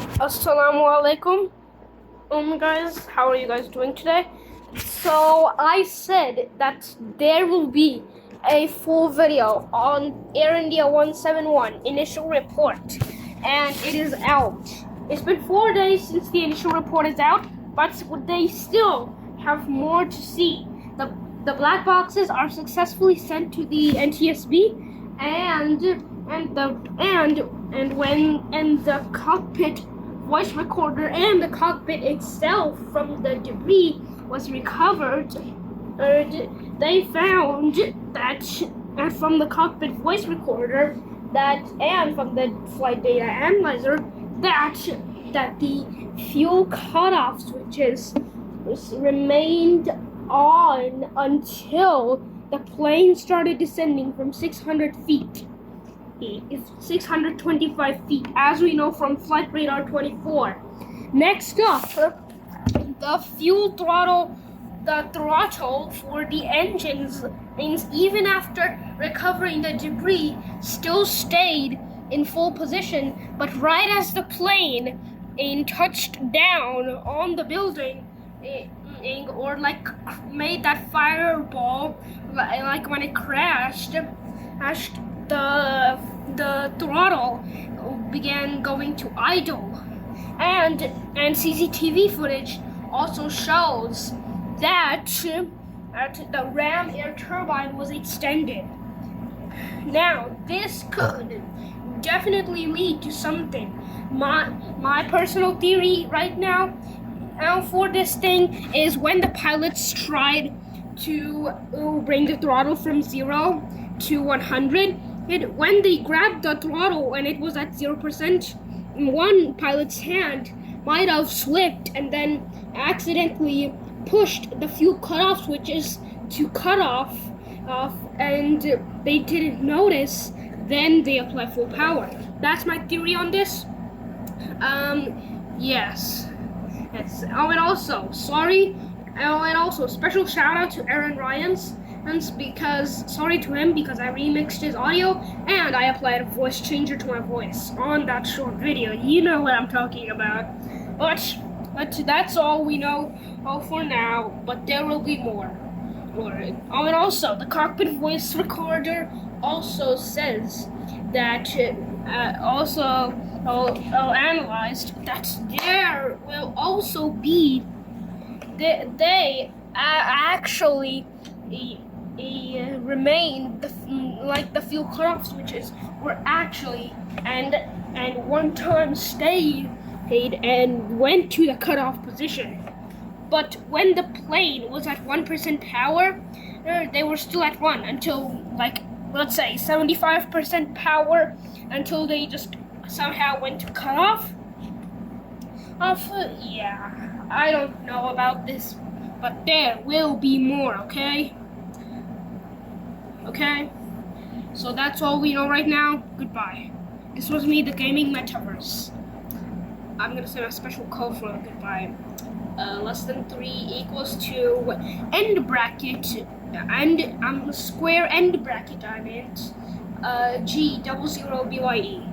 Assalamu alaikum. Guys, how are you guys doing today? So I said that there will be a full video on Air India 171 initial report, and it is out. It's been 4 days since the initial report is out, but they still have more to see. The black boxes are successfully sent to the NTSB, and the cockpit voice recorder and the cockpit itself from the debris was recovered. They found that from the cockpit voice recorder and from the flight data analyzer that the fuel cutoff switches remained on until the plane started descending from 600 feet. It's 625 feet, as we know from Flight Radar 24. Next up, the fuel throttle, the throttle for the engines, means even after recovering the debris, still stayed in full position. But right as the plane touched down on the building, or like made that fireball, like when it crashed, the throttle began going to idle, and CCTV footage also shows that the ram air turbine was extended. Now this could definitely lead to something. My personal theory right now for this thing is when the pilots tried to bring the throttle from 0 to 100, when they grabbed the throttle and it was at 0%, one pilot's hand might have slipped and then accidentally pushed the fuel cutoff switches to cut off, and they didn't notice. Then they applied full power. That's my theory on this. Yes. Oh, and also, special shout out to Aaron Ryans, because sorry to him because I remixed his audio and I applied a voice changer to my voice on that short video. You know what I'm talking about. But that's all we know for now. But there will be more. Oh, and also the cockpit voice recorder also says that analyzed that there will also be they actually remain the fuel cutoff switches were actually and one time stayed and went to the cutoff position. But when the plane was at 1% power, they were still at 1 until, let's say 75% power, until they just somehow went to cutoff. Yeah, I don't know about this, but there will be more, okay? Okay? So that's all we know right now. Goodbye. This was me, the gaming metaverse. I'm gonna send a special code for goodbye. Less than 3 equals to end bracket, and square end bracket, I meant G00BYE.